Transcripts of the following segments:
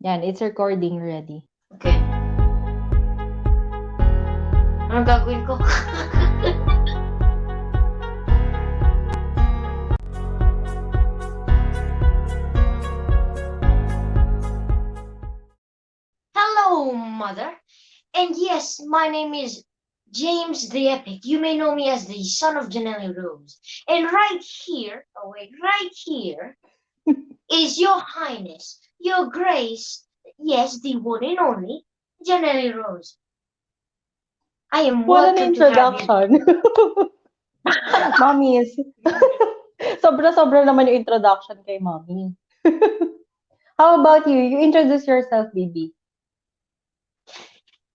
Yan, it's recording already. Okay. Anong gagawin ko? Hello, mother. And yes, my name is James the Epic. You may know me as the son of Janelli Rose. And right here is Your Highness, Your Grace, yes, the one and only Janelli Rose. I am What an welcome to have you. introduction. Mommy is... Sobra-sobra naman yung introduction kay Mommy. How about you? You introduce yourself, baby.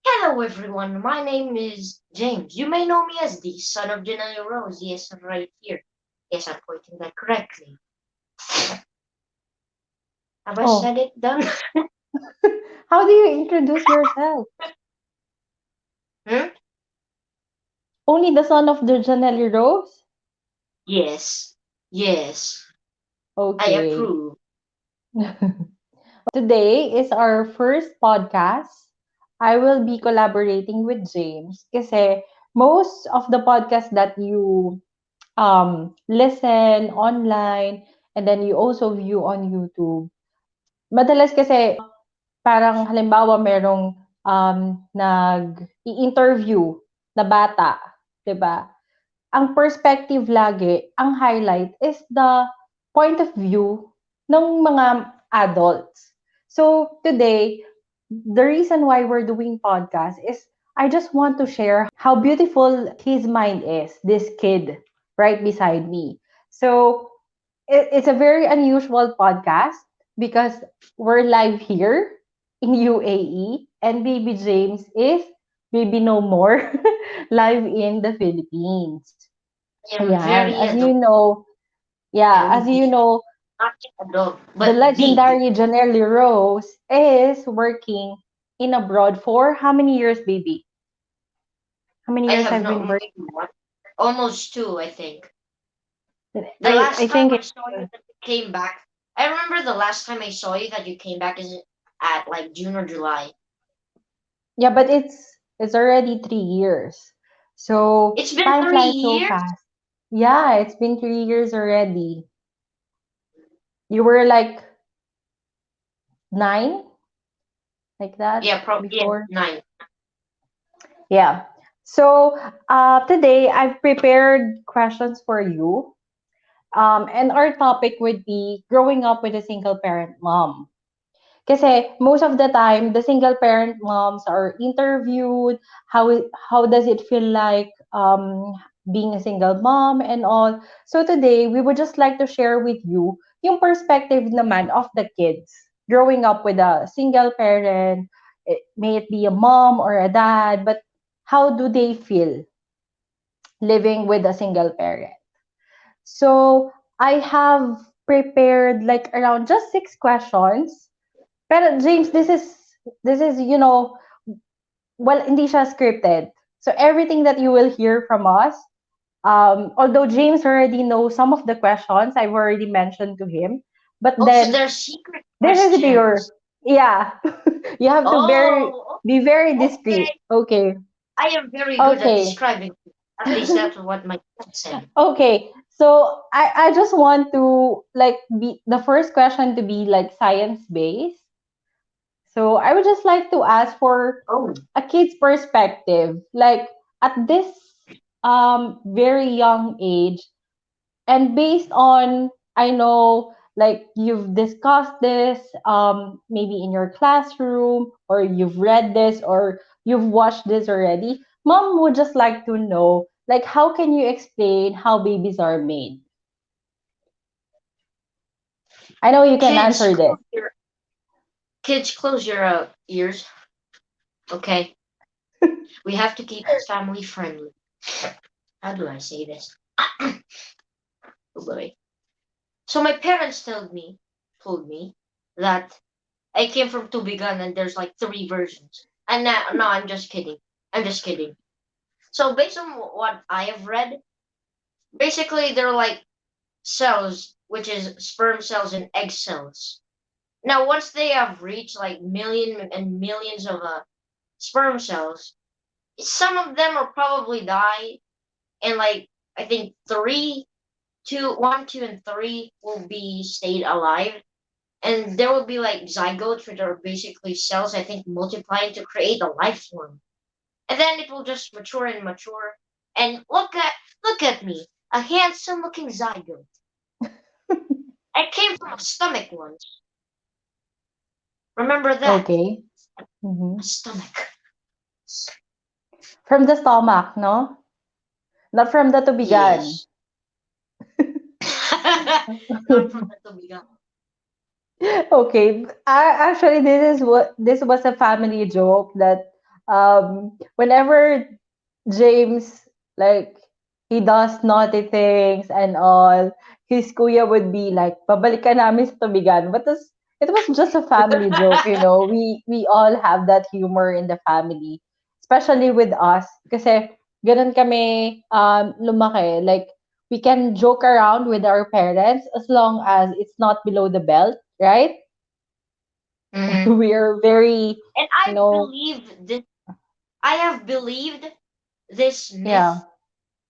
Hello, everyone. My name is James. You may know me as the son of Janelli Rose. Yes, right here. Yes, I'm pointing that correctly. Have I Oh, said it done? how do you introduce yourself? Hmm? Only the son of the Janelli Rose? Yes. Yes. I Okay. approve. Today is our first podcast. I will be collaborating with James kasi most of the podcasts that you listen online and then you also view on YouTube, madalas kasi parang halimbawa merong nag-i-interview na bata, 'di ba? Ang perspective lagi, ang highlight is the point of view ng mga adults. So today, the reason why we're doing podcast is I just want to share how beautiful his mind is, this kid right beside me. So it's a very unusual podcast because we're live here in UAE and baby James is baby no more live in the Philippines. I am Ayan, very as you adult. know, yeah, Very as you deep. know, Not just adult, the but deep. legendary Janelli Rose is working in abroad for how many years, baby? How many I years have I've not been maybe working? one. Almost two, I think. The I last time think I it, saw you that you came back, I remember the last time I saw you that you came back is at like June or July. yeah, but it's already 3 years. So It's been time three flies so years. fast. Yeah, it's been 3 years already. You were like 9, like that Yeah, probably yeah, before. nine. Yeah. So today I've prepared questions for you. And our topic would be growing up with a single parent mom. Kasi most of the time, the single parent moms are interviewed. How does it feel like being a single mom and all? So today, we would just like to share with you yung perspective naman of the kids growing up with a single parent, may it be a mom or a dad, but how do they feel living with a single parent? So I have prepared like around just 6 questions. Pero James, this is well, hindi siya scripted. So everything that you will hear from us, although James already knows some of the questions, I've already mentioned to him. But Also, then there's secret this is pure. questions. Yeah, you have to Oh, be very discreet. okay. Okay, I am very good at okay. describing. At least that's what my dad said. Okay, so I just want to like be the first question to be like science based. So I would just like to ask for Oh, a kid's perspective, like at this very young age, and based on I know like you've discussed this maybe in your classroom or you've read this or you've watched this already. Mom would just like to know like how can you explain how babies are made? I know you can kids, answer this. close your ears. Okay, we have to keep it family friendly. How do I say this? Oh boy. So my parents told me that I came from Tubigan and there's like three versions. And now, no, I'm just kidding. I'm just kidding. So based on what I have read, basically they're like cells, which is sperm cells and egg cells. Now, once they have reached like million and millions of sperm cells, some of them will probably die, and like I think three, two, one, two, and three will be stayed alive, and there will be like zygotes, which are basically cells I think multiplying to create a life form, and then it will just mature and mature. And look at me, a handsome looking zygote. I came from a stomach once. Remember that? Okay. A Hmm. stomach. From the stomach, no? Not from the tubigan. Yes. Not from the tubigan. Okay. Actually, this was a family joke that whenever James, like, he does naughty things and all, his kuya would be like, babalikan namin sa tubigan. But it was just a family joke, you know. We all have that humor in the family, especially with us. Kasi ganun kami lumaki. Like, we can joke around with our parents as long as it's not below the belt, right? Hmm. We are very, And you know, I have believed this yeah. myth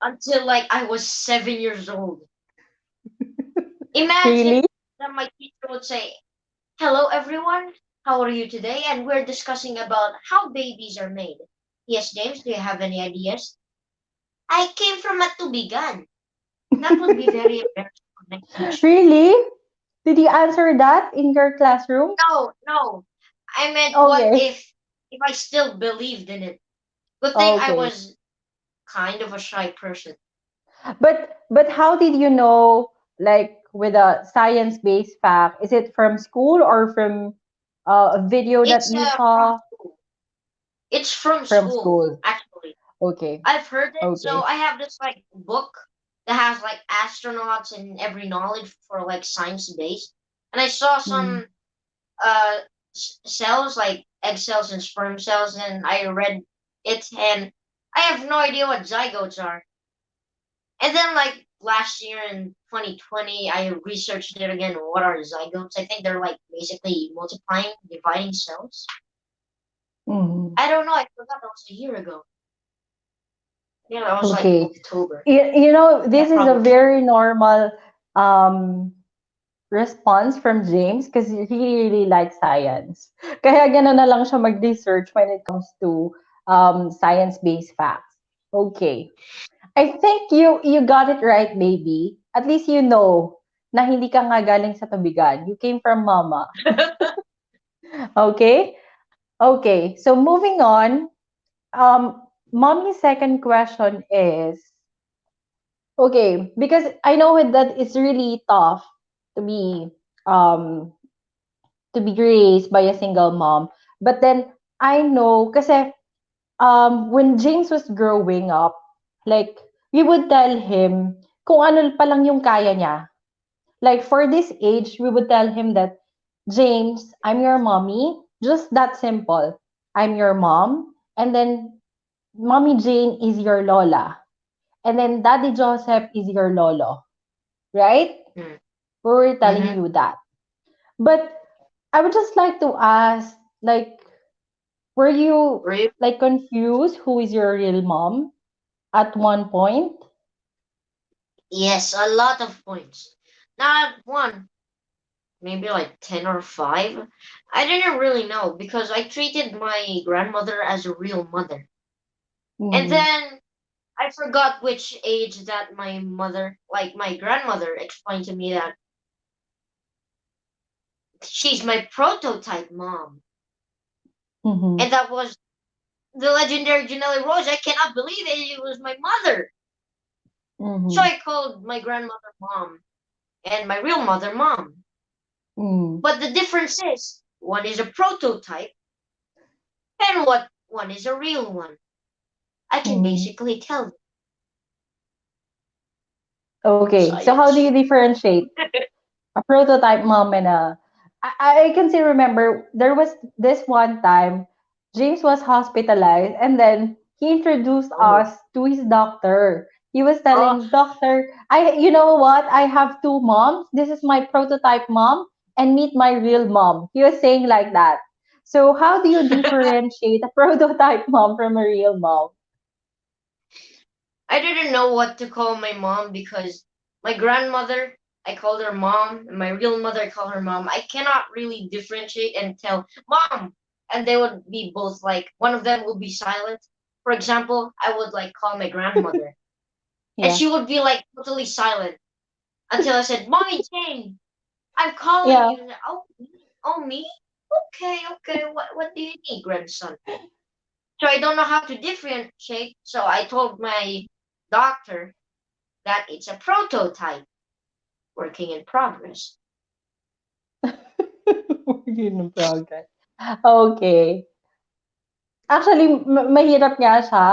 until like I was 7 years old. Imagine Really? that my teacher would say, "Hello everyone, how are you today? And we're discussing about how babies are made. Yes, James, do you have any ideas? I came from a tubigan." That would be very embarrassing for my teacher. Really? Did you answer that in your classroom? No, no. I meant what Okay. if I still believed in it. Good thing I Okay. was kind of a shy person. But how did you know, like, with a science-based fact? Is it from school or from a video that It's you from saw school. It's from from school, school? actually. Okay. I've heard it, so Okay. I have this like book that has like astronauts and every knowledge for like science based. And I saw Mm. some cells like egg cells and sperm cells, and I read it, and I have no idea what zygotes are. And then like last year in 2020, I researched it again. What are zygotes? I think they're like basically multiplying, dividing cells. Mm. I don't know. I forgot that was a year ago. Yeah, that was like Okay. October. This Yeah, is a probably. very normal um response from James because he really likes science. Kaya gano'n na lang siya mag-research when it comes to science-based facts. Okay. I think you got it right, baby. At least you know na hindi ka nga galing sa tubigan. You came from mama. Okay? Okay. So moving on, mommy's second question is, okay, because I know that it's really tough to be um raised by a single mom. But then I know kasi when James was growing up, like we would tell him kung ano pa lang yung kaya niya. Like for this age, we would tell him that, James, I'm your mommy. Just that simple. I'm your mom. And then Mommy Jane is your lola. And then Daddy Joseph is your lolo. Right? Mm. We were telling Mm-hmm. you that. But I would just like to ask, like, were you Were you? like confused who is your real mom at one point? Yes, a lot of points. Not one, maybe like 10 or 5. I didn't really know because I treated my grandmother as a real mother. And Mm-hmm. then I forgot which age that my mother, like my grandmother, explained to me that she's my prototype mom. Mm-hmm. And that was the legendary Janelli Rose. I cannot believe it. It was my mother. So Mm-hmm. I called my grandmother mom and my real mother mom. Mm-hmm. But the difference is one is a prototype and what one is a real one. I can Mm-hmm. basically tell them. Okay, so how do you Science. differentiate a prototype mom and a I can still remember there was this one time James was hospitalized and then he introduced Oh. us to his doctor. He was Oh. telling, Doctor, you know what? I have two moms. This is my prototype mom and meet my real mom. He was saying like that. So how do you differentiate a prototype mom from a real mom? I didn't know what to call my mom because my grandmother, I called her mom, and my real mother, I call her mom. I cannot really differentiate and tell mom, and they would be both like one of them will be silent. For example, I would like call my grandmother, and Yeah. she would be like totally silent until I said, "Mommy Jane, I'm calling Yeah. you." Oh, oh me? Okay, okay. What do you need, grandson? So I don't know how to differentiate. So I told my doctor that it's a prototype working in progress. Work in progress. Okay. Actually, mahirap nga siya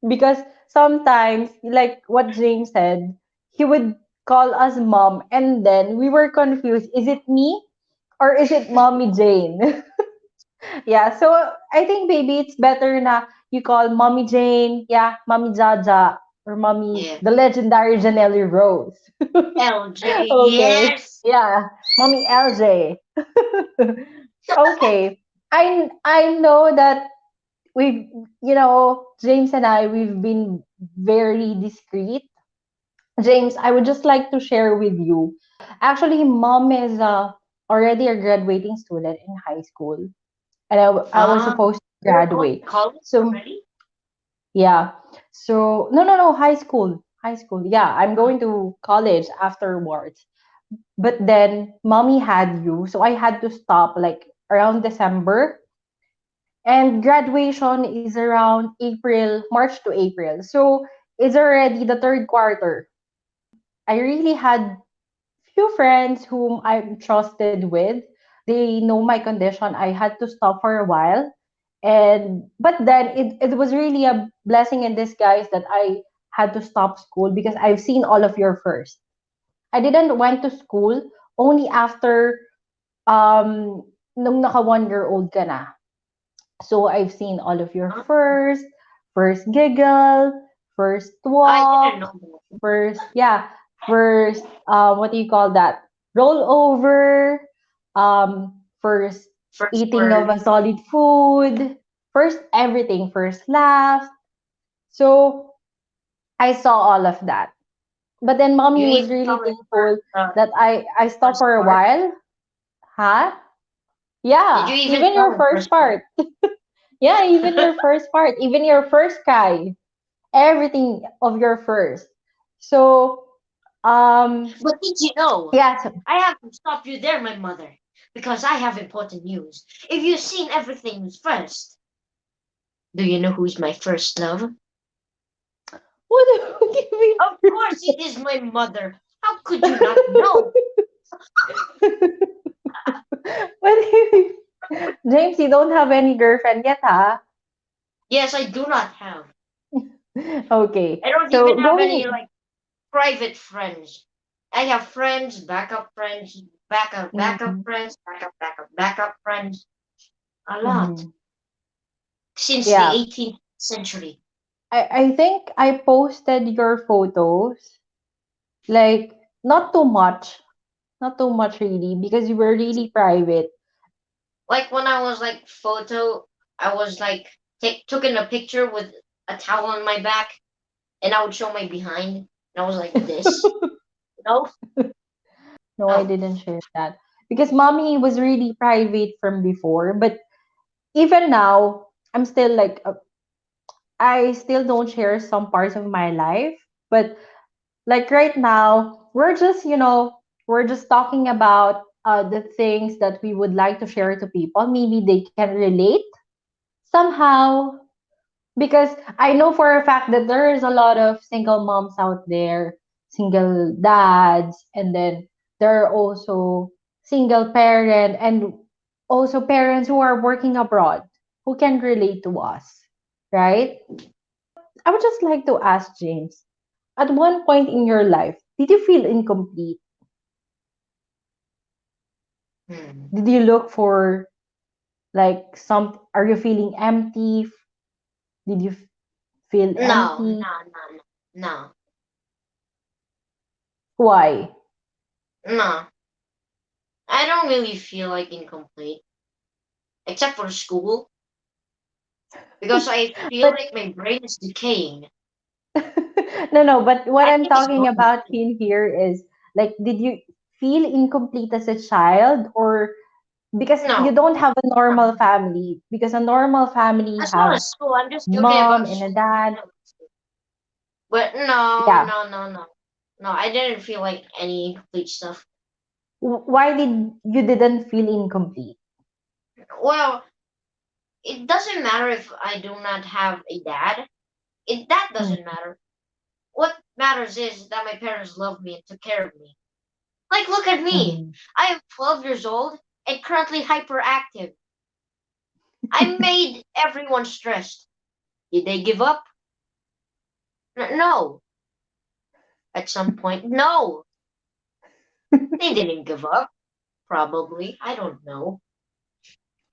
because sometimes, like what James said, he would call us mom and then we were confused. Is it me or is it mommy Jane? Yeah, so I think baby, it's better na you call mommy Jane, yeah, mommy Jaja, or mommy Yeah. the legendary Janelli Rose. LJ, Okay, yes. yeah, mommy LJ. Okay, I know that we've, James and I, we've been very discreet. James, I would just like to share with you. Actually, mom is already a graduating student in high school, and I was Ah, supposed to you're going graduate. to college So already? yeah, so no, no, no, high school, high school. Yeah, I'm Ah, going to college afterwards. But then mommy had you, so I had to stop like around December. And graduation is around April, March to April. So it's already the third quarter. I really had few friends whom I'm trusted with. They know my condition. I had to stop for a while. And but then it was really a blessing in disguise that I had to stop school because I've seen all of your first. I didn't went to school only after nung naka 1 year old ka na. So I've seen all of your ah, first giggle, first I didn't walk, know that. first what do you call that? Roll over, first First eating of word. a solid food, first everything, first laugh. So I saw all of that. But then You mommy was even really saw my thankful that I stopped first for a part. while. Huh? Did you Yeah, even even saw your my first first part? part. Yeah, even your first part, even your first cry, everything of your first. So, But did you know? yeah, so, I have to stop you there, my mother, because I have important news. If you've seen everything first, do you know who's my first love? what do you Of course, it is my mother. How could you not know? mean? What do you mean? James, you don't have any girlfriend yet, huh? Yes, I do not have. Okay, I don't even so have any going. like private friends. I have friends, backup Mhm, friends, backup friends. A lot. mhm. Since the Yeah, 18th century. I think I posted your photos, like not too much, not too much really, because you were really private. Like when I was like photo, I was like took in a picture with a towel on my back, and I would show my behind, and I was like this. No, No, I oh, didn't share that because mommy was really private from before. But even now, I'm still like, I still don't share some parts of my life. But like right now, we're just talking about the things that we would like to share to people. Maybe they can relate somehow. Because I know for a fact that there is a lot of single moms out there, single dads, and then there are also single parent and also parents who are working abroad who can relate to us, right? I would just like to ask James, at one point in your life, did you feel incomplete? hmm. Did you look for like some, are you feeling empty? Did you feel No, empty? no, Why? no. I don't really feel like incomplete, except for school, because I feel But like my brain is decaying. no, but what I I'm think it's talking normal. about in here is like, did you feel incomplete as a child, or because you No, don't have a no. normal family? Because a normal family As long have as school, I'm just joking mom about and a school. dad. But no, Yeah. no, no, no. No, I didn't feel like any incomplete stuff. Why did you didn't feel incomplete? Well, it doesn't matter if I do not have a dad. That Mm, doesn't matter. What matters is that my parents loved me and took care of me. Like, look at me. mhm. I am 12 years old and currently hyperactive. I made everyone stressed. Did they give up? No. At some point, no. They didn't give up. Probably. I don't know.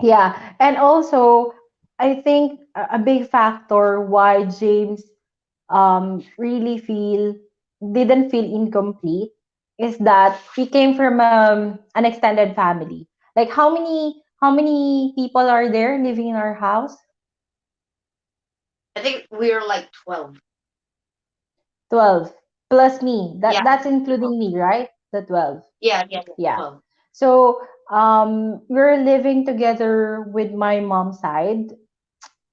Yeah, and also I think a big factor why James really feel didn't feel incomplete is that he came from an extended family. Like how many people are there living in our house? I think we are like 12. 12 plus me. Yeah. That's 12. including me, right? The 12. Yeah, yeah, yeah. Yeah. 12. So we're living together with my mom's side.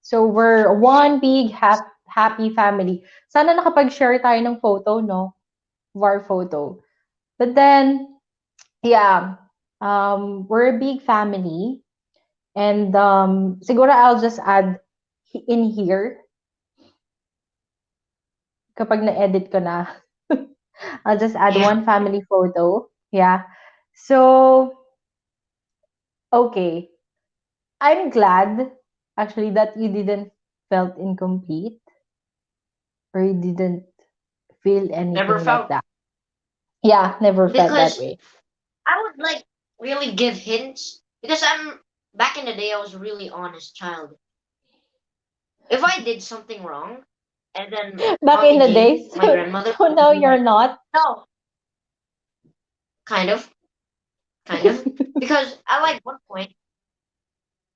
So we're one big happy family. Sana nakapag-share tayo ng photo, no? Of our photo. But then, yeah, we're a big family. And siguro I'll just add in here, kapag na-edit ko na, I'll just add Yeah. one family photo. Yeah. So, okay. I'm glad, actually, that you didn't felt incomplete or you didn't feel Never anything like felt. that. Yeah, never felt that Because way. I would like really give hints. Because back in the day, I was a really honest child. If I did something wrong, and then Back in Mommy the Jane, days, my grandmother, so would now be you're like, not. no, kind of, kind of. Because I like one point,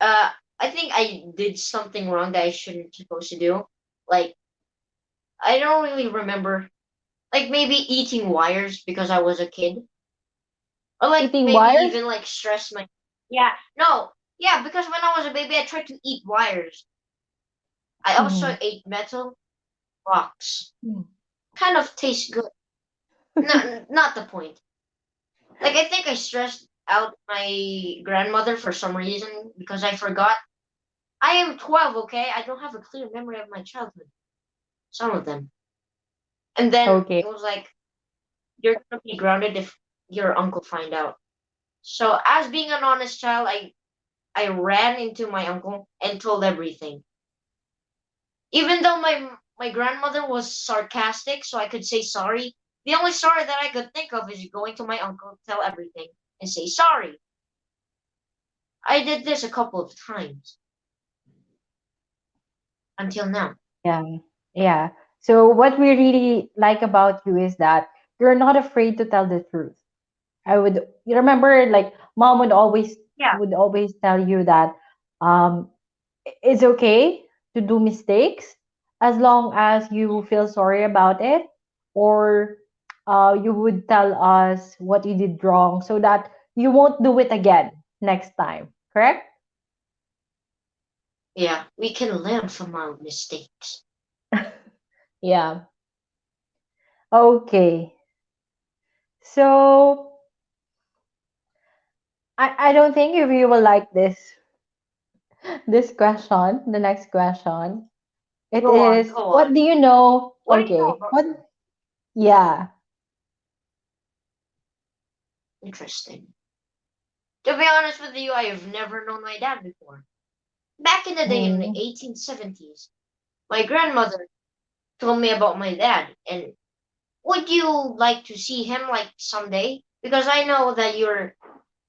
uh, I think I did something wrong that I shouldn't supposed to do. Like, I don't really remember. Like maybe eating wires because I was a kid, or like Eating maybe wires? even like stress my. Yeah, no, yeah, because when I was a baby, I tried to eat wires. I also Mhm. ate metal rocks. Kind of tastes good. Not the point. Like I think I stressed out my grandmother for some reason because I forgot. I am 12, okay? I don't have a clear memory of my childhood. Some of them. And then Okay. it was like you're gonna be grounded if your uncle find out. So as being an honest child, I ran into my uncle and told everything. Even though my grandmother was sarcastic, so I could say sorry. The only sorry that I could think of is going to my uncle, tell everything, and say sorry. I did this a couple of times until now. Yeah. Yeah. So what we really like about you is that you're not afraid to tell the truth. You remember, like, mom Yeah, would always tell you that um it's okay to do mistakes as long as you feel sorry about it, or you would tell us what you did wrong so that you won't do it again next time, correct? yeah, we can learn from our mistakes. Yeah. Okay. So I don't think if you will like this question, the next question. It Go on, is, go what do on. you know? What do you know Okay. about What? Yeah. interesting? To be honest with you, I have never known my dad before. Back in the day in the Mm, 1870s, my grandmother told me about my dad, and would you like to see him like someday? Because I know that you're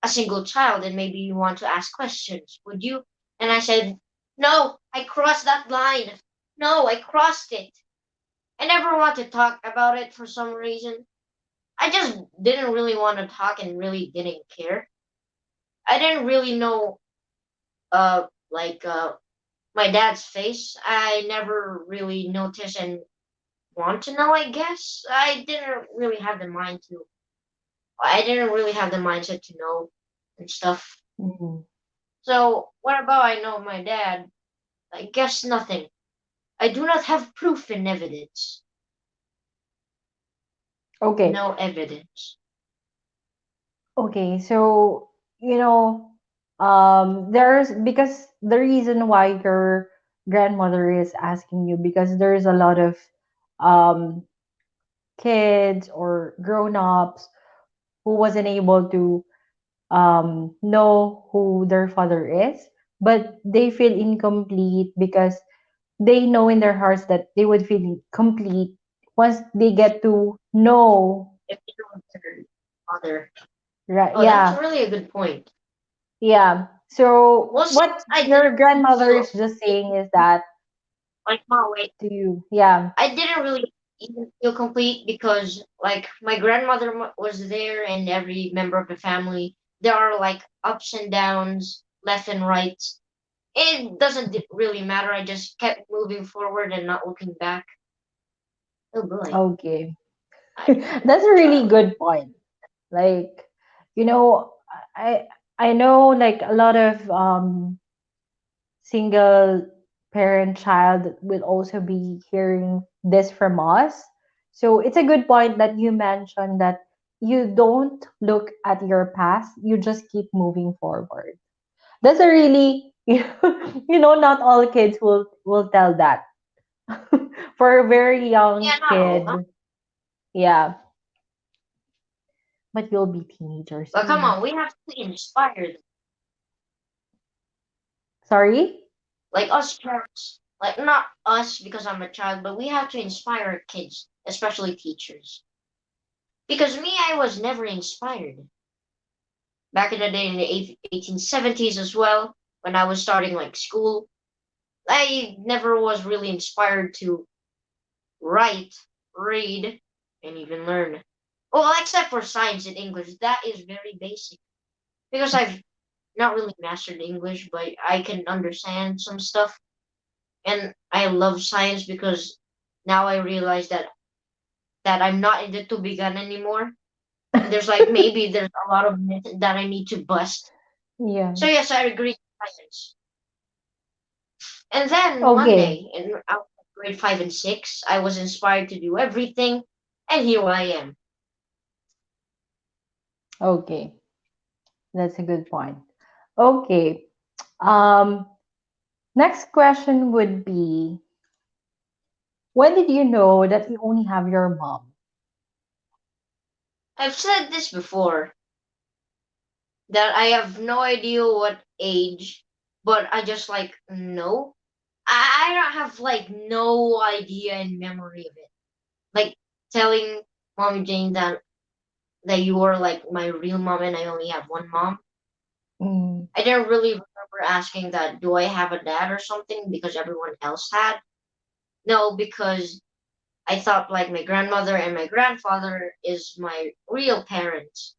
a single child and maybe you want to ask questions. Would you? And I said, no, I crossed that line. No, I crossed it. I never want to talk about it for some reason. I just didn't really want to talk and really didn't care. I didn't really know like my dad's face. I never really noticed and want to know, I guess. I didn't really have the mindset to know and stuff. Mhm. So what about I know my dad? I guess nothing. I do not have proof and evidence. Okay. No evidence. Okay. So, you know, there's because the reason why your grandmother is asking you because there's a lot of um kids or grown-ups who wasn't able to know who their father is, but they feel incomplete because they know in their hearts that they would feel complete once they get to know. If you don't their father. Right? Oh, that's Yeah, really a good point. yeah. So Well, what since I your didn't really grandmother feel is just saying is that like, oh wait, to you, yeah. I didn't really even feel complete because like my grandmother was there and every member of the family. There are like ups and downs, left and right. It doesn't really matter. I just kept moving forward and not looking back. Oh boy, Okay, I that's a really good point. Like, you know, I I know like a lot of single parent child will also be hearing this from us. So it's a good point that you mentioned that you don't look at your past, you just keep moving forward. That's a really not all kids will tell that. For a very young yeah, not all. kid, yeah, but you'll be teenager But come soon. on, we have to inspire them. Sorry? Like us parents, like not us because I'm a child, but we have to inspire our kids, especially teachers. Because me, I was never inspired. Back in the day in the 1870s as well, when I was starting like school, I never was really inspired to write, read, and even learn. Well, except for science and English, that is very basic. Because I've not really mastered English, but I can understand some stuff. And I love science because now I realize that I'm not in the tubigan anymore. And there's like maybe there's a lot of myth that I need to bust. Yeah. So yes, I agree with science. And then one Okay. day in grade 5 and 6, I was inspired to do everything, and here I am. Okay. That's a good point. Okay. Um, Next question would be, when did you know that you only have your mom? I've said this before that I have no idea what age, but I just like know. I don't have like no idea and memory of it. Like telling Mommy Jane that you are like my real mom and I only have one mom. Mm, I didn't really remember asking that, do I have a dad or something because everyone else had? No, because I thought like my grandmother and my grandfather is my real parents.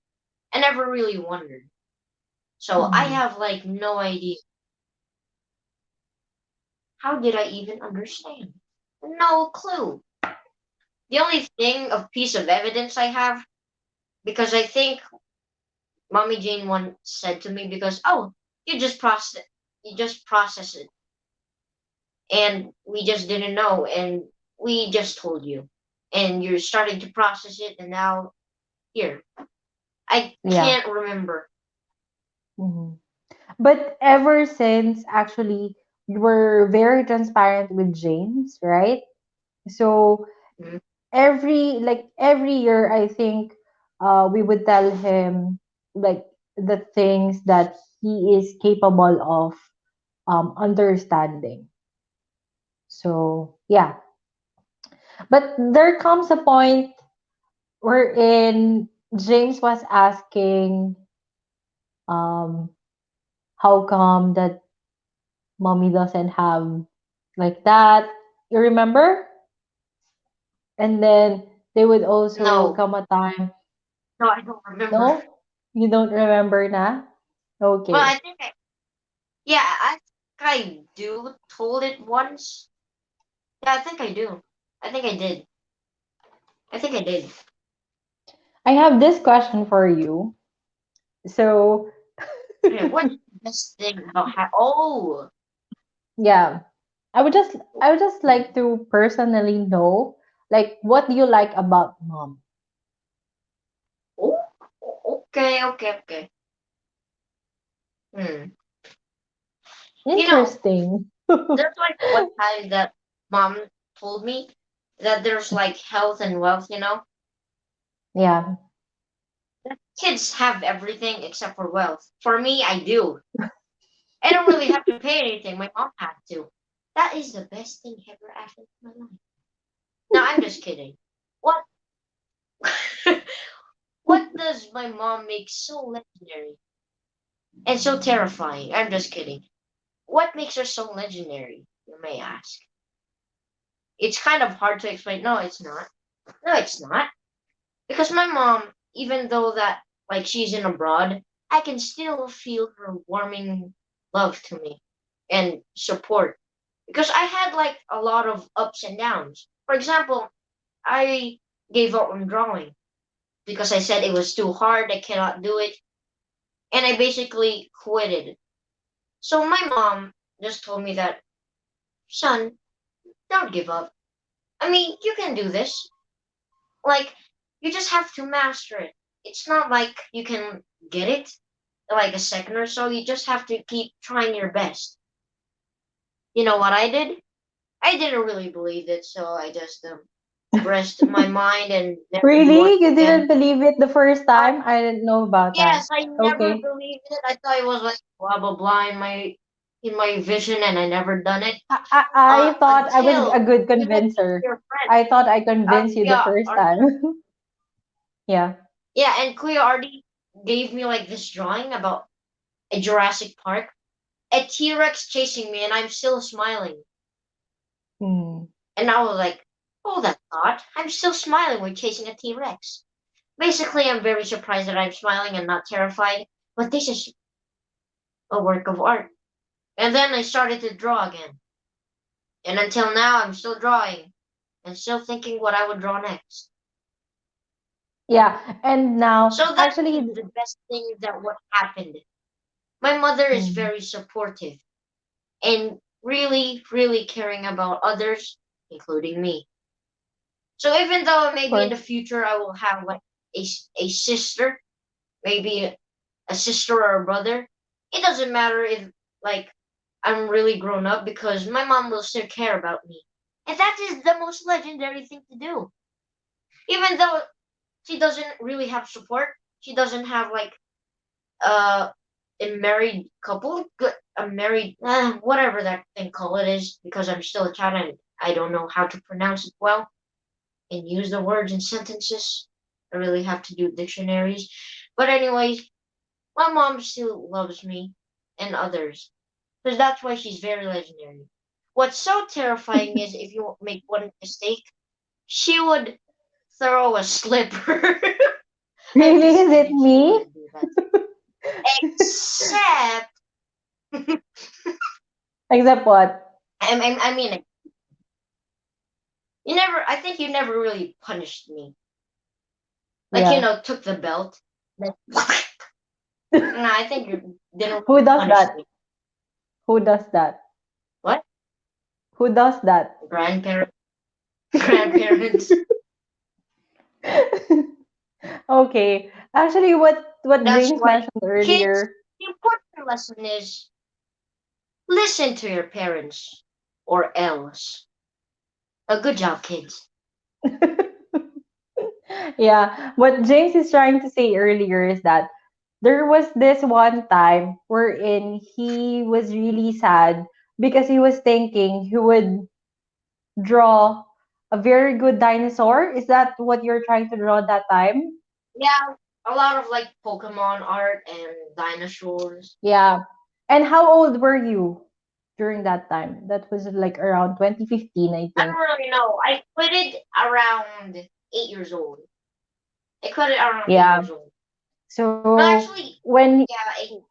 I never really wondered. So I mm, have like no idea. How did I even understand? No clue. The only thing of piece of evidence I have, because I think Mommy Jane once said to me, because you just process it, and we just didn't know, and we just told you, and you're starting to process it, and now here I yeah. can't remember. Mhm. But ever since, actually, you were very transparent with James, right? So Mm. every year, I think we would tell him like the things that he is capable of understanding. So yeah, but there comes a point wherein James was asking, um, how come that mommy doesn't have like that? You remember? And then they would also No, come a time. no, I don't remember. No, you don't remember na? Well, Okay. I think yeah, I think I do told it once. Yeah, I think I do. I think I did. I think I did. I have this question for you. So, Okay, what's the best thing about oh, yeah, I would just like to personally know, like, what do you like about mom? oh, okay, okay, okay. Hmm. You know, Interesting. there's like one time that mom told me that there's like health and wealth, Yeah. that kids have everything except for wealth. For me, I do. I don't really have to pay anything. My mom had to. That is the best thing ever happened in my life. No, I'm just kidding. What what does my mom make so legendary and so terrifying? I'm just kidding. What makes her so legendary, you may ask? It's kind of hard to explain. No, it's not. No, it's not. Because my mom, even though that like she's in abroad, I can still feel her warming love to me and support. Because I had like a lot of ups and downs. For example, I gave up on drawing because I said it was too hard, I cannot do it, and I basically quitted. So my mom just told me that, son, don't give up. I mean, you can do this. Like, you just have to master it. It's not like you can get it like a second or so. You just have to keep trying your best. You know what I did? I didn't really believe it, so I just rest my mind and never do it Really? You again. didn't believe it the first Uh, time? I didn't know about that. yes, I never Okay. believed it. I thought it was like blah blah blah in my vision, and I never done it. I thought I was a Until good you met convincer. your friend. I thought I convinced you the Yeah, first time. Yeah. yeah, and Kuya already gave me like this drawing about a Jurassic Park, a T Rex chasing me, and I'm still smiling. Hmm. And I was like, oh, that's odd. I'm still smiling when chasing a T Rex. Basically, I'm very surprised that I'm smiling and not terrified, but this is a work of art. And then I started to draw again. And until now, I'm still drawing and still thinking what I would draw next. Yeah. And now, So that actually, is the best thing that what happened. My mother is hmm, very supportive and really, really caring about others, including me. So even though of maybe in the course. future I will have like a sister, maybe a sister or a brother, it doesn't matter if like I'm really grown up because my mom will still care about me. And that is the most legendary thing to do. Even though she doesn't really have support, she doesn't have like uh a married couple, good a married whatever that thing call it is, because I'm still a child and I don't know how to pronounce it well and use the words in sentences. I really have to do dictionaries. But anyways, my mom still loves me and others. Because that's why she's very legendary. What's so terrifying is if you make one mistake, she would throw a slipper. I'm Really? just Is it kidding. She me? wouldn't do that. Except, Except what? I mean, you never. I think you never really punished me. Like Yeah. took the belt. Then, no, I think you didn't Who really does punish that? me. Who does that? What? Who does that? Grandparents. Grandparents. Okay. Actually, what That's James why mentioned kids. earlier. The important lesson is listen to your parents, or else. A good job, kids. Yeah, what James is trying to say earlier is that there was this one time wherein he was really sad because he was thinking he would draw a very good dinosaur. Is that what you're trying to draw that time? Yeah, a lot of like Pokemon art and dinosaurs. Yeah. And how old were you during that time? That was like around 2015, I I think. don't really know. I quit it around 8 years old. I quit it around eight Yeah. years old. No, So actually, when yeah, eight.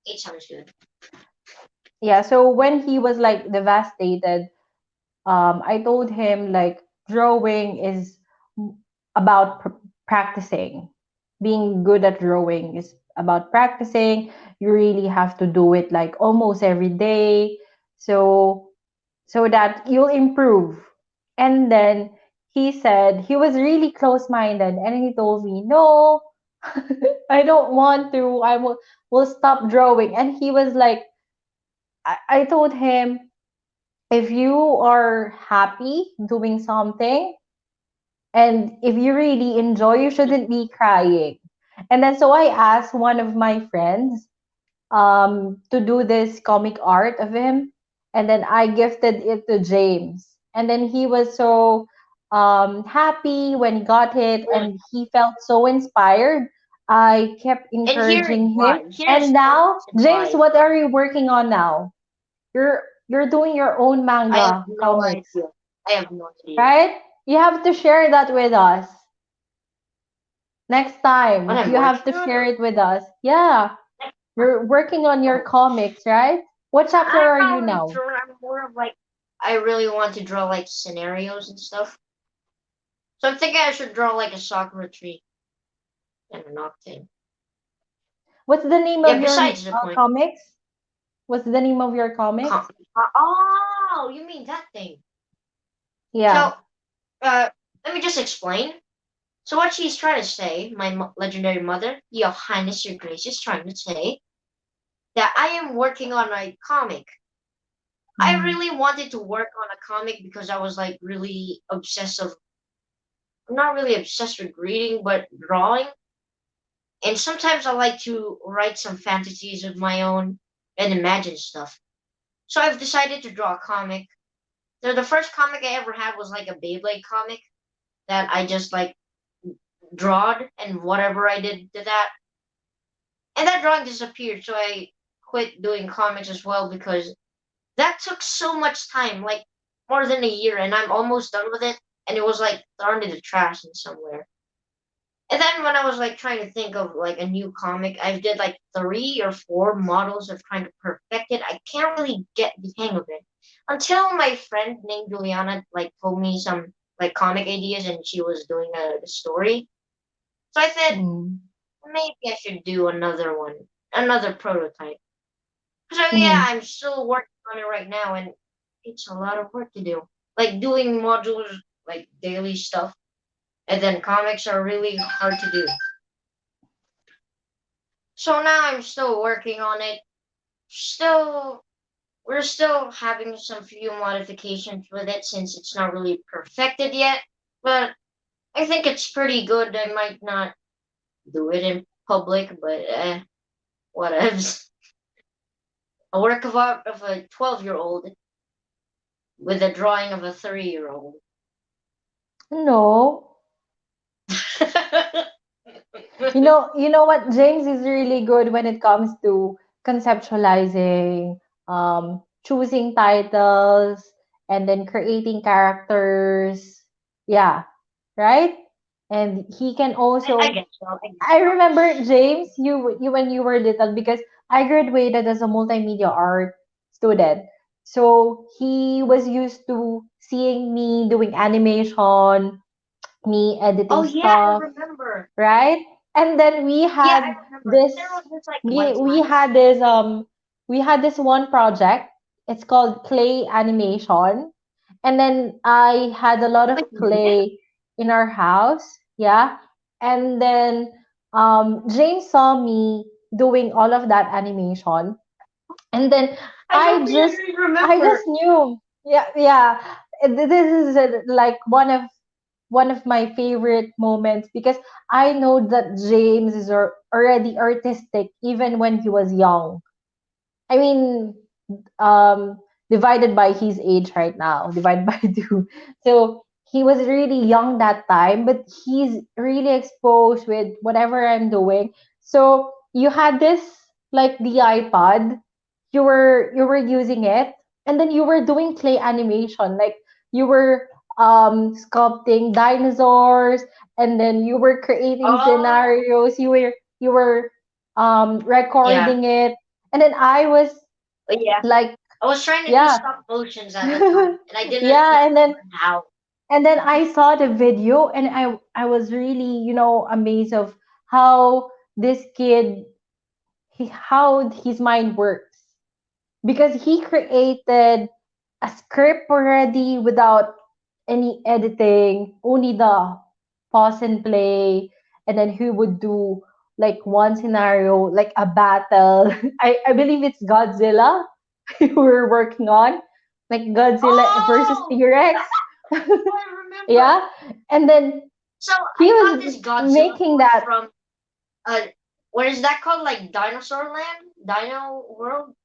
It sounds good. Yeah, so when he was like devastated, I told him like drawing is about practicing. Being good at drawing is about practicing. You really have to do it like almost every day, so so that you'll improve. And then he said he was really close-minded, and he told me, "No, I don't want to. I will stop drawing." And he was like, I told him, if you are happy doing something and if you really enjoy, you shouldn't be crying. And then so I asked one of my friends to do this comic art of him, and then I gifted it to James. And then he was so happy when he got it, and he felt so inspired. I kept And here's encouraging him. why. Here's And the now, reason James, why. what are you working on now? You're doing your own I have manga no comics, idea. I have no idea. right? You have to share that with us next What time. I'm You have working to on? share it with us. Yeah, you're working on your Oh, comics, right? What chapter I'm are you not really now? sure. I'm more of like I really want to draw like scenarios and stuff. So I'm thinking I should draw like a Sakura tree and an octane. What's the name Yeah. of your Besides the point. comics? What's the name of your comics? Oh, you mean that thing? Yeah. So, uh, let me just explain. So what she's trying to say, my legendary mother, Your Highness, Your Grace, is trying to say that I am working on a comic. I Mm. really wanted to work on a comic because I was like really obsessed of, I'm not really obsessed with reading, but drawing. And sometimes I like to write some fantasies of my own and imagine stuff. So I've decided to draw a comic. So the first comic I ever had was like a Beyblade comic that I just like drawed and whatever I did to that. And that drawing disappeared, so I quit doing comics as well because that took so much time, like more than a year, and I'm almost done with it. And it was like thrown in the trash in somewhere. And then when I was like trying to think of like a new comic, I did like 3 or 4 models of trying to perfect it. I can't really get the hang of it until my friend named Juliana like told me some like comic ideas, and she was doing a story. So I said Mm. maybe I should do another one, another prototype. So yeah, Mm. I'm still working on it right now, and it's a lot of work to do. Like doing modules, like daily stuff, and then comics are really hard to do. So now I'm still working on it. Still, we're still having some few modifications with it since it's not really perfected yet. But I think it's pretty good. I might not do it in public, but whatevs. A work of art of a 12-year-old with a drawing of a 3-year-old. No. You know what? James is really good when it comes to conceptualizing, choosing titles, and then creating characters. Yeah, right? And he can I also, guess so. I guess I so. remember James, you when you were little, because I graduated as a multimedia art student. So he was used to seeing me doing animation, me Oh editing yeah, I stuff, remember. right? And then Yeah, I remember. this There was this like one we time. had this we had this one project. It's called clay animation. And then I had a lot of Wait a minute. clay in our house, yeah. And then James saw me doing all of that animation, and then I I don't just really I just remember. knew, yeah, yeah. This is like one of my favorite moments, because I know that James is already artistic even when he was young. I mean, um, divided by his age right now, divided by two. So he was really young that time, but he's really exposed with whatever I'm doing. So you had this like the iPod, you were using it, and then you were doing clay animation, like you were sculpting dinosaurs, and then you were creating Oh, scenarios, you were yeah. recording it, And then I was But yeah, like, I was trying to do yeah. stop motions at the time, and I didn't Yeah, even and then learn how. I saw the video, and I was really, amazed of how this kid, how his mind works, because he created a script already without any editing, only the pause and play, and then he would do like one scenario, like a battle. I believe it's Godzilla we were working on, like Godzilla versus Oh, T-Rex. I remember. Yeah, and then So he I got was this Godzilla making toy that from what is that called? Like Dinosaur Land, Dino World,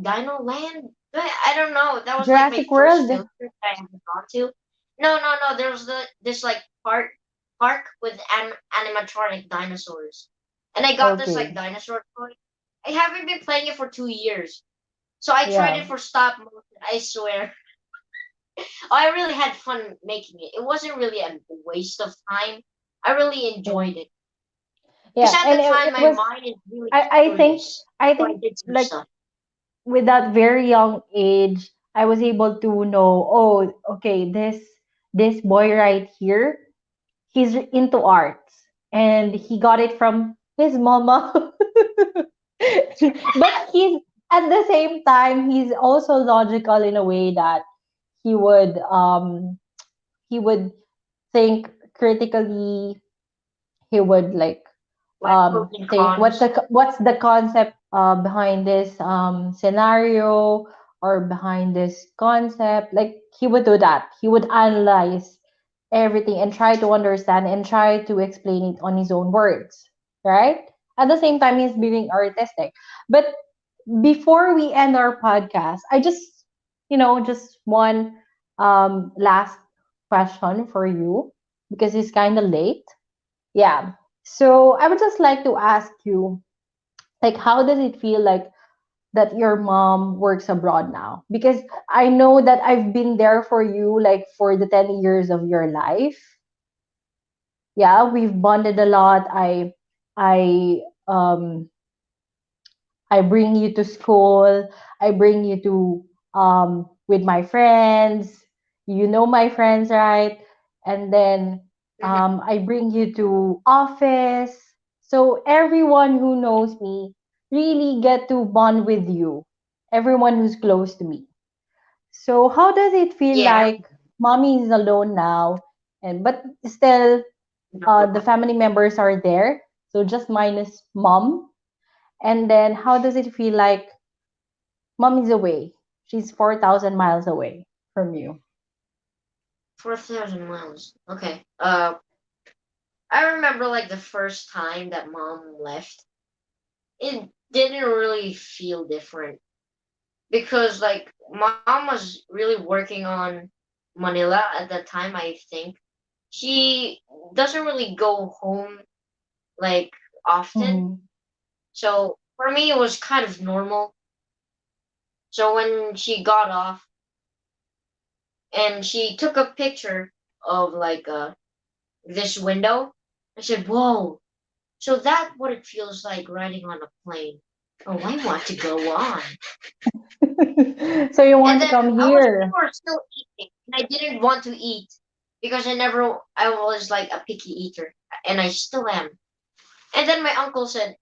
Dino Land. I don't know. That was like my Jurassic first World. film trip that I ever gone to. No, no, no. There was this like park with animatronic dinosaurs, and I got this like Okay, dinosaur toy. I haven't been playing it for 2 years, so I tried it yeah, for stop motion. I swear, I really had fun making it. It wasn't really a waste of time. I really yeah, enjoyed it because yeah, at and the it time my was. mind is really I think curious, I so I think did some like stuff. with that very young age, I was able to know, oh, okay, this boy right here, he's into arts, and he got it from his mama. But he's at the same time, he's also logical in a way that he would um he would think critically. He would like Like pros and think cons. what's the concept behind this scenario, or behind this concept. Like he would do that, he would analyze everything and try to understand and try to explain it on his own words, right? At the same time, he's being artistic. But before we end our podcast, I just, just one last question for you, because it's kind of late. Yeah. So I would just like to ask you, like, how does it feel like that your mom works abroad now? Because I know that I've been there for you, like, for the 10 years of your life. Yeah, we've bonded a lot. I, I bring you to school. I bring you to with my friends. You know my friends, right? And then Mhm. I bring you to office. So everyone who knows me really get to bond with you. Everyone who's close to me. So how does it feel Yeah. like mommy is alone now, and but still the family members are there. So just minus mom. And then how does it feel like mom is away? She's 4,000 miles away from you. 4,000 miles. Okay. I remember like the first time that mom left. It didn't really feel different because like mom was really working on Manila at that time. I think she doesn't really go home like often. Mm-hmm. So for me, it was kind of normal. So when she got off and she took a picture of like this window, I said, "Whoa! So that's what it feels like riding on a plane. Oh, I want to go on." So you And want to then come we here? were still eating, and I didn't want to eat because I was like a picky eater, and I still am. And then my uncle said,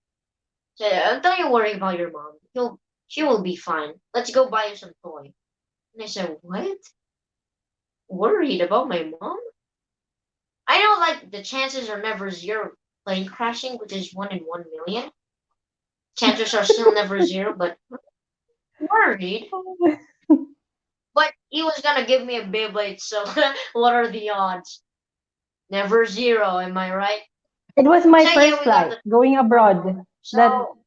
"Don't you worry about your mom. She will be fine. Let's go buy you some toy." And I said, "What? Worried about my mom? I know like the chances are never zero of plane crashing, which is 1 in 1 million. Chances are still never zero, but worried. But he was gonna give me a Beyblade, so what are the odds? Never zero, am I right? It was my So yeah, first we got flight the going abroad. That so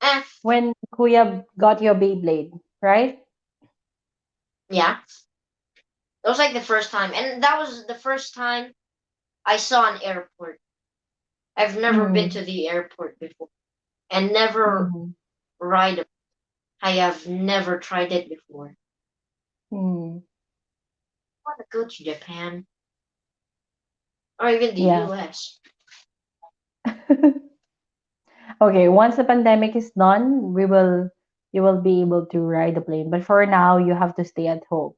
eh, when Kuya got your Beyblade, right? yeah, that was like the first time, and that was the first time I saw an airport. I've never been Mm-hmm. to the airport before, and never Mm-hmm. ride. I have never tried it before. Mm-hmm. I want to go to Japan or even the Yeah. U.S. Okay, once the pandemic is done, we will. you will be able to ride the plane. But for now, you have to stay at home.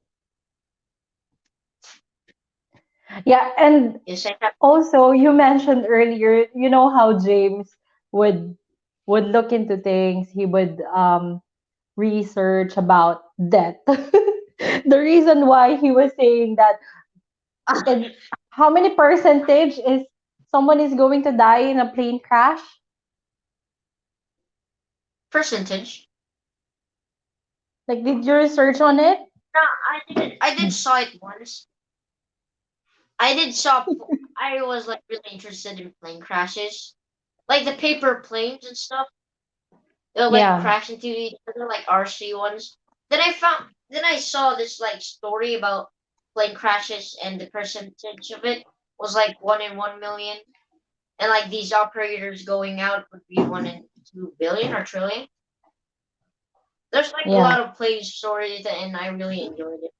Yeah, and Yes, I have. also you mentioned earlier, you know how James would would look into things. He would research about death. The reason why he was saying that is how many percentage is someone is going to die in a plane crash? Percentage. Like, did you research on it? No, I didn't. I did saw it once. I did saw. I was like really interested in plane crashes, like the paper planes and stuff. They'll like Yeah, crash into each other, like RC ones. Then I saw this like story about plane crashes, and the percentage of it was like 1 in 1 million, and like these operators going out would be 1 in 2 billion or trillion. There's like a yeah. lot of plane stories, and I really enjoyed it.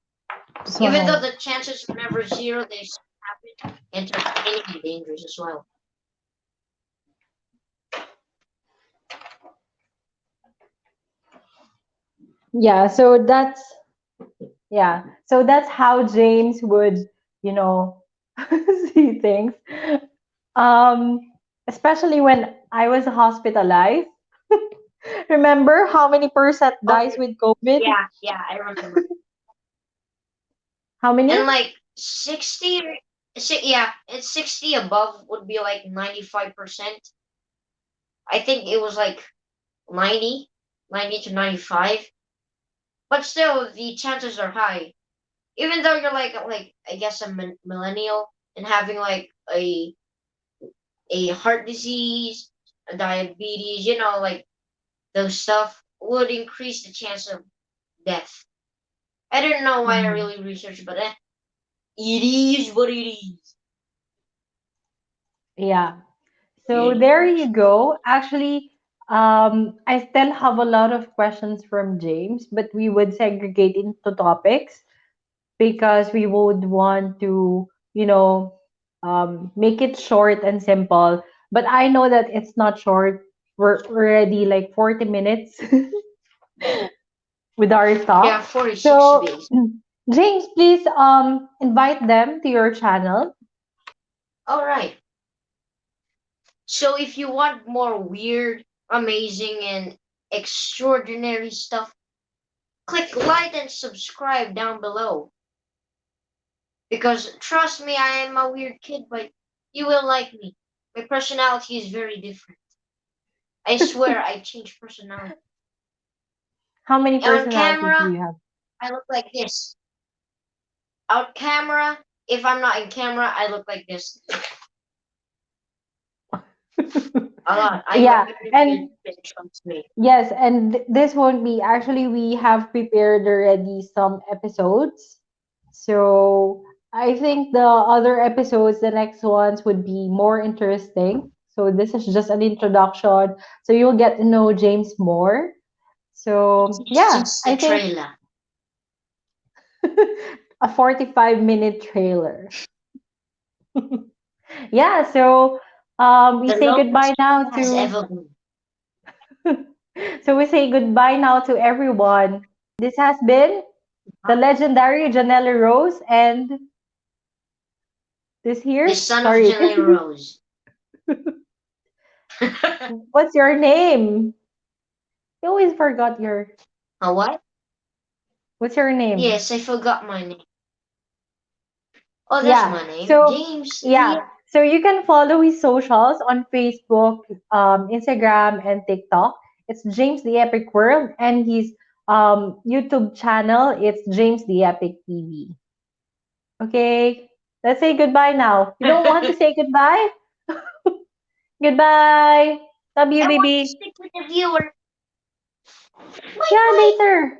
Even though So, the chances are never zero, they still happen, entertaining and dangerous as well. yeah, so that's how James would, you know, see things. Um, Especially when I was hospitalized. Remember how many percent Oh dies with COVID? yeah, yeah, I remember. How And many? like 60, yeah, and 60 above would be like 95%. I think it was like 90, 90 to 95. But still, the chances are high. Even though you're like I guess a millennial and having like a heart disease, a diabetes, like those stuff would increase the chance of death. I don't know why I Mhm. really researched, but it is what it is. Yeah. So It there is. you go. Actually, I still have a lot of questions from James, but we would segregate into topics because we would want to, make it short and simple. But I know that it's not short. We're already like 40 minutes with our Yeah, talk. 46 to So, be. James, please invite them to your channel. All right. So if you want more weird, amazing, and extraordinary stuff, click like and subscribe down below. Because trust me, I am a weird kid, but you will like me. My personality is very different. I swear I change personality. How many On personalities do camera, you have? I look like this. Out camera, if I'm not in camera, I look like this. A lot. I'm a Yeah, very weird and kid, trust me. yes, and this won't be actually, we have prepared already some episodes. So I think the other episodes, the next ones would be more interesting. So this is just an introduction. So you'll get to know James more. This So is yeah, just the I think trailer. a 45-minute trailer. Yeah, so we The say longest goodbye now has to ever been. so we say goodbye now to everyone. This has been the Huh? legendary Janelli Rose and this The here. son of Sorry. Janelli Rose. What's your name? You always forgot your A what? what's your name? Yes, I forgot my name. Oh, that's Yeah. my name. So James yeah. the. So you can follow his socials on Facebook, Instagram, and TikTok. It's James the Epic World, and his YouTube channel. It's James the Epic TV. Okay. Let's say goodbye now. You don't want to I say goodbye? Goodbye. Love you, want to baby. speak with the viewer. Bye Yeah, bye. later.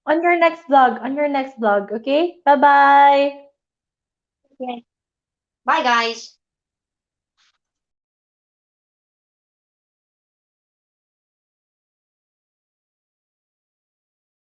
On your next vlog. On your next vlog. Okay? Bye bye. Okay. Bye, guys.